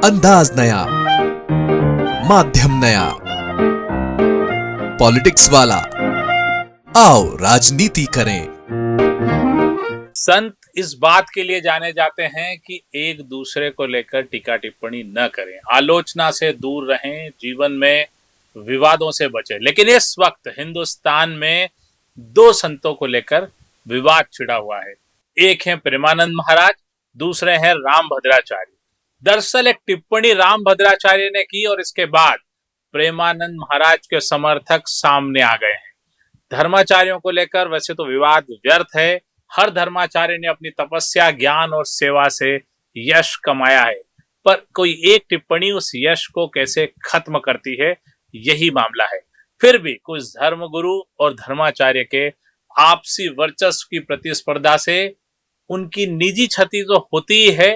अंदाज नया, माध्यम नया, पॉलिटिक्स वाला। आओ राजनीति करें। संत इस बात के लिए जाने जाते हैं कि एक दूसरे को लेकर टीका टिप्पणी न करें, आलोचना से दूर रहें, जीवन में विवादों से बचें। लेकिन इस वक्त हिंदुस्तान में दो संतों को लेकर विवाद छिड़ा हुआ है। एक है प्रेमानंद महाराज, दूसरे हैं राम भद्राचार्य। दरअसल एक टिप्पणी राम भद्राचार्य ने की और इसके बाद प्रेमानंद महाराज के समर्थक सामने आ गए हैं। धर्माचार्यों को लेकर वैसे तो विवाद व्यर्थ है। हर धर्माचार्य ने अपनी तपस्या, ज्ञान और सेवा से यश कमाया है, पर कोई एक टिप्पणी उस यश को कैसे खत्म करती है, यही मामला है। फिर भी कुछ धर्मगुरु और धर्माचार्य के आपसी वर्चस्व की प्रतिस्पर्धा से उनकी निजी क्षति तो होती ही है,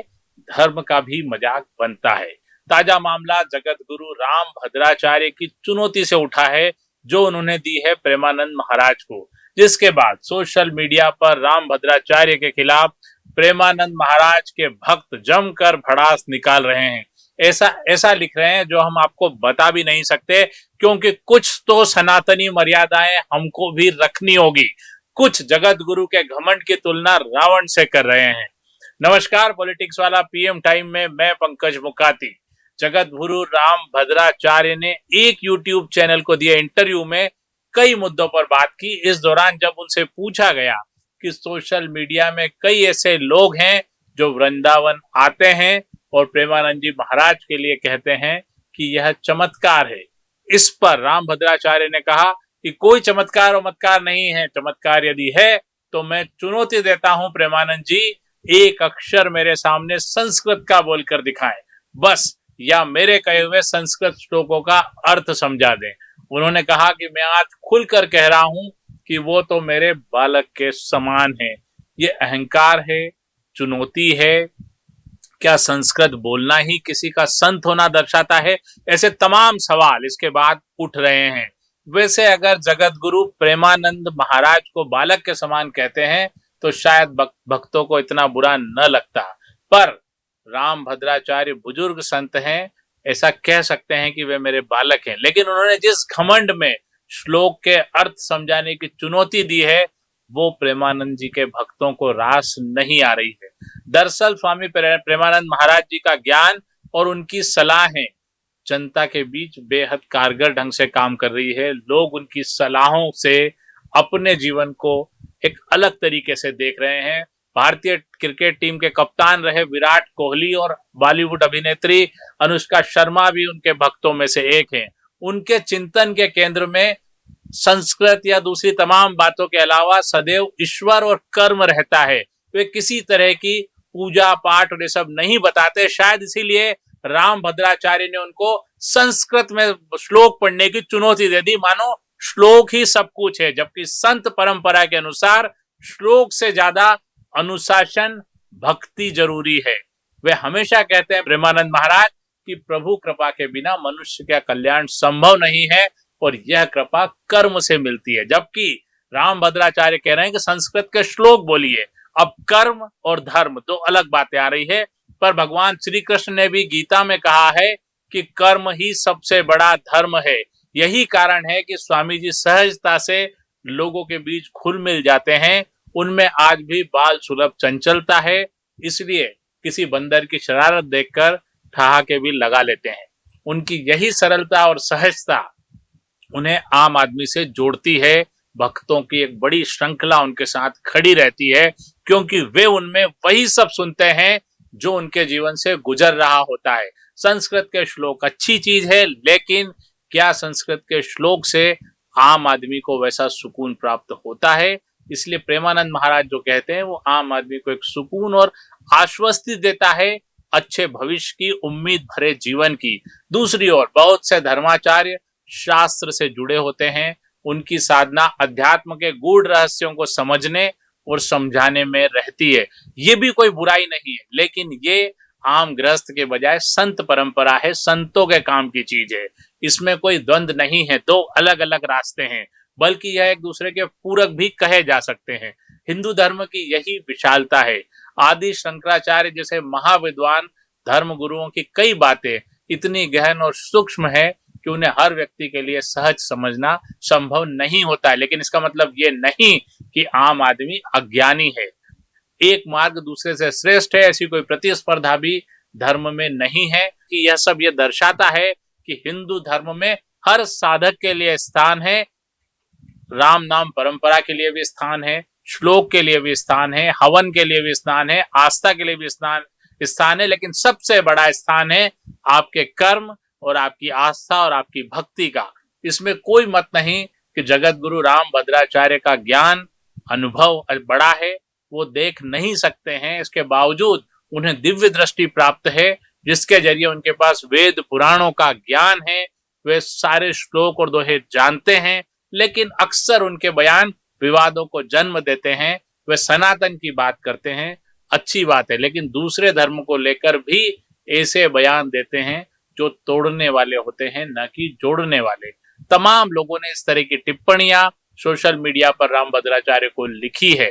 धर्म का भी मजाक बनता है। ताजा मामला जगत गुरु राम भद्राचार्य की चुनौती से उठा है, जो उन्होंने दी है प्रेमानंद महाराज को, जिसके बाद सोशल मीडिया पर राम भद्राचार्य के खिलाफ प्रेमानंद महाराज के भक्त जमकर भड़ास निकाल रहे हैं। ऐसा लिख रहे हैं जो हम आपको बता भी नहीं सकते, क्योंकि कुछ तो सनातनी मर्यादाएं हमको भी रखनी होगी। कुछ जगत गुरु के घमंड की तुलना रावण से कर रहे हैं। नमस्कार, पॉलिटिक्स वाला पीएम टाइम में मैं पंकज मुकाती। जगत गुरु राम भद्राचार्य ने एक यूट्यूब चैनल को दिए इंटरव्यू में कई मुद्दों पर बात की। इस दौरान जब उनसे पूछा गया कि सोशल मीडिया में कई ऐसे लोग हैं जो वृंदावन आते हैं और प्रेमानंद जी महाराज के लिए कहते हैं कि यह चमत्कार है, इस पर राम भद्राचार्य ने कहा कि कोई चमत्कार वमत्कार नहीं है। चमत्कार यदि है तो मैं चुनौती देता हूं प्रेमानंद जी, एक अक्षर मेरे सामने संस्कृत का बोलकर दिखाएं बस, या मेरे कहे हुए संस्कृत श्लोकों का अर्थ समझा दें। उन्होंने कहा कि मैं आज खुलकर कह रहा हूं कि वो तो मेरे बालक के समान है। ये अहंकार है, चुनौती है। क्या संस्कृत बोलना ही किसी का संत होना दर्शाता है? ऐसे तमाम सवाल इसके बाद उठ रहे हैं। वैसे अगर जगत गुरु प्रेमानंद महाराज को बालक के समान कहते हैं तो शायद भक्तों को इतना बुरा न लगता, पर राम भद्राचार्य बुजुर्ग संत हैं, ऐसा कह सकते हैं कि वे मेरे बालक हैं। लेकिन उन्होंने जिस घमंड में श्लोक के अर्थ समझाने की चुनौती दी है, वो प्रेमानंद जी के भक्तों को रास नहीं आ रही है। दरअसल स्वामी प्रेमानंद महाराज जी का ज्ञान और उनकी सलाहें जनता के बीच बेहद कारगर ढंग से काम कर रही है। लोग उनकी सलाहों से अपने जीवन को एक अलग तरीके से देख रहे हैं। भारतीय क्रिकेट टीम के कप्तान रहे विराट कोहली और बॉलीवुड अभिनेत्री अनुष्का शर्मा भी उनके भक्तों में से एक हैं। उनके चिंतन के केंद्र में संस्कृत या दूसरी तमाम बातों के अलावा सदैव ईश्वर और कर्म रहता है। वे किसी तरह की पूजा पाठ और ये सब नहीं बताते। शायद इसीलिए राम भद्राचार्य ने उनको संस्कृत में श्लोक पढ़ने की चुनौती दे दी, मानो श्लोक ही सब कुछ है। जबकि संत परंपरा के अनुसार श्लोक से ज्यादा अनुशासन, भक्ति जरूरी है। वे हमेशा कहते हैं प्रेमानंद महाराज कि प्रभु कृपा के बिना मनुष्य का कल्याण संभव नहीं है और यह कृपा कर्म से मिलती है। जबकि राम भद्राचार्य कह रहे हैं कि संस्कृत के श्लोक बोलिए। अब कर्म और धर्म दो अलग बातें आ रही है, पर भगवान श्री कृष्ण ने भी गीता में कहा है कि कर्म ही सबसे बड़ा धर्म है। यही कारण है कि स्वामी जी सहजता से लोगों के बीच घुल मिल जाते हैं। उनमें आज भी बाल सुलभ चंचलता है, इसलिए किसी बंदर की शरारत देखकर ठहाके भी लगा लेते हैं। उनकी यही सरलता और सहजता उन्हें आम आदमी से जोड़ती है। भक्तों की एक बड़ी श्रृंखला उनके साथ खड़ी रहती है, क्योंकि वे उनमें वही सब सुनते हैं जो उनके जीवन से गुजर रहा होता है। संस्कृत के श्लोक अच्छी चीज है, लेकिन क्या संस्कृत के श्लोक से आम आदमी को वैसा सुकून प्राप्त होता है? इसलिए प्रेमानंद महाराज जो कहते हैं वो आम आदमी को एक सुकून और आश्वस्ति देता है, अच्छे भविष्य की, उम्मीद भरे जीवन की। दूसरी ओर बहुत से धर्माचार्य शास्त्र से जुड़े होते हैं। उनकी साधना अध्यात्म के गूढ़ रहस्यों को समझने और समझाने में रहती है। ये भी कोई बुराई नहीं है, लेकिन ये आम गृहस्थ के बजाय संत परंपरा है, संतों के काम की चीज है। इसमें कोई द्वंद्व नहीं है, दो अलग अलग रास्ते हैं, बल्कि यह एक दूसरे के पूरक भी कहे जा सकते हैं। हिंदू धर्म की यही विशालता है। आदि शंकराचार्य जैसे महाविद्वान धर्म गुरुओं की कई बातें इतनी गहन और सूक्ष्म है कि उन्हें हर व्यक्ति के लिए सहज समझना संभव नहीं होता है। लेकिन इसका मतलब ये नहीं कि आम आदमी अज्ञानी है। एक मार्ग दूसरे से श्रेष्ठ है, ऐसी कोई प्रतिस्पर्धा भी धर्म में नहीं है। कि यह सब ये दर्शाता है कि हिंदू धर्म में हर साधक के लिए स्थान है, राम नाम परंपरा के लिए भी स्थान है, श्लोक के लिए भी स्थान है, हवन के लिए भी स्थान है, आस्था के लिए भी स्थान है, लेकिन सबसे बड़ा स्थान है आपके कर्म और आपकी आस्था और आपकी भक्ति का। इसमें कोई मत नहीं कि जगत गुरु राम भद्राचार्य का ज्ञान अनुभव बड़ा है, वो देख नहीं सकते हैं, इसके बावजूद उन्हें दिव्य दृष्टि प्राप्त है, जिसके जरिए उनके पास वेद पुराणों का ज्ञान है। वे सारे श्लोक और दोहे जानते हैं, लेकिन अक्सर उनके बयान विवादों को जन्म देते हैं। वे सनातन की बात करते हैं, अच्छी बात है, लेकिन दूसरे धर्म को लेकर भी ऐसे बयान देते हैं जो तोड़ने वाले होते हैं, न कि जोड़ने वाले। तमाम लोगों ने इस तरह की टिप्पणियां सोशल मीडिया पर राम भद्राचार्य को लिखी है।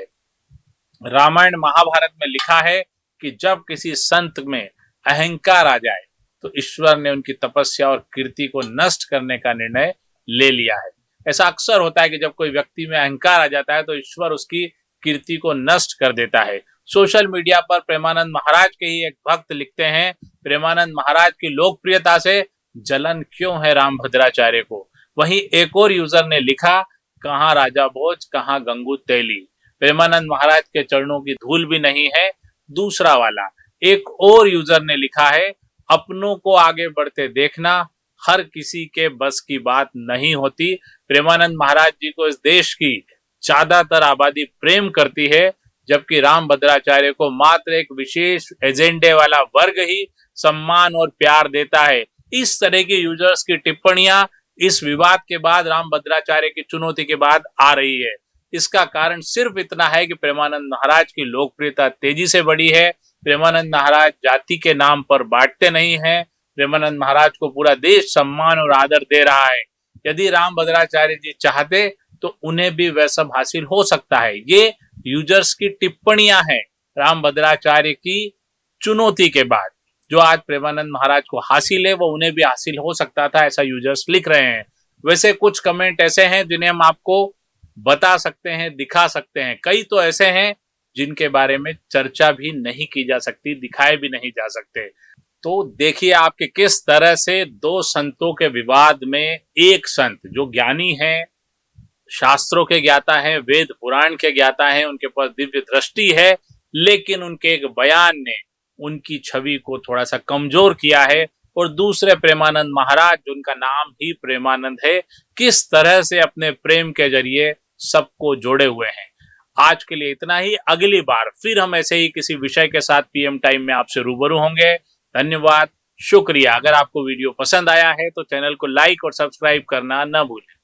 रामायण महाभारत में लिखा है कि जब किसी संत में अहंकार आ जाए तो ईश्वर ने उनकी तपस्या और कीर्ति को नष्ट करने का निर्णय ले लिया है। ऐसा अक्सर होता है कि जब कोई व्यक्ति में अहंकार आ जाता है तो ईश्वर उसकी कीर्ति को नष्ट कर देता है। सोशल मीडिया पर प्रेमानंद महाराज के ही एक भक्त लिखते हैं, प्रेमानंद महाराज की लोकप्रियता से जलन क्यों है राम भद्राचार्य को। वहीं एक और यूजर ने लिखा, कहाँ राजा भोज कहाँ गंगू तेली, प्रेमानंद महाराज के चरणों की धूल भी नहीं है। दूसरा वाला एक और यूजर ने लिखा है, अपनों को आगे बढ़ते देखना हर किसी के बस की बात नहीं होती। प्रेमानंद महाराज जी को इस देश की ज्यादातर आबादी प्रेम करती है, जबकि राम भद्राचार्य को मात्र एक विशेष एजेंडे वाला वर्ग ही सम्मान और प्यार देता है। इस तरह की यूजर्स की टिप्पणियां इस विवाद के बाद, राम भद्राचार्य की चुनौती के बाद आ रही है। इसका कारण सिर्फ इतना है कि प्रेमानंद महाराज की लोकप्रियता तेजी से बढ़ी है। प्रेमानंद महाराज जाति के नाम पर बांटते नहीं हैं। प्रेमानंद महाराज को पूरा देश सम्मान और आदर दे रहा है। यदि राम भद्राचार्य जी चाहते तो उन्हें भी वह सब हासिल हो सकता है। ये यूजर्स की टिप्पणियां हैं राम भद्राचार्य की चुनौती के बाद। जो आज प्रेमानंद महाराज को हासिल है वो उन्हें भी हासिल हो सकता था, ऐसा यूजर्स लिख रहे हैं। वैसे कुछ कमेंट ऐसे हैं जिन्हें हम आपको बता सकते हैं, दिखा सकते हैं। कई तो ऐसे हैं जिनके बारे में चर्चा भी नहीं की जा सकती, दिखाए भी नहीं जा सकते। तो देखिए आपके किस तरह से दो संतों के विवाद में एक संत जो ज्ञानी है, शास्त्रों के ज्ञाता है, वेद पुराण के ज्ञाता है, उनके पास दिव्य दृष्टि है, लेकिन उनके एक बयान ने उनकी छवि को थोड़ा सा कमजोर किया है। और दूसरे प्रेमानंद महाराज, जिनका नाम ही प्रेमानंद है, किस तरह से अपने प्रेम के जरिए सबको जोड़े हुए हैं। आज के लिए इतना ही। अगली बार फिर हम ऐसे ही किसी विषय के साथ पीएम टाइम में आपसे रूबरू होंगे। धन्यवाद, शुक्रिया। अगर आपको वीडियो पसंद आया है तो चैनल को लाइक और सब्सक्राइब करना न भूलें।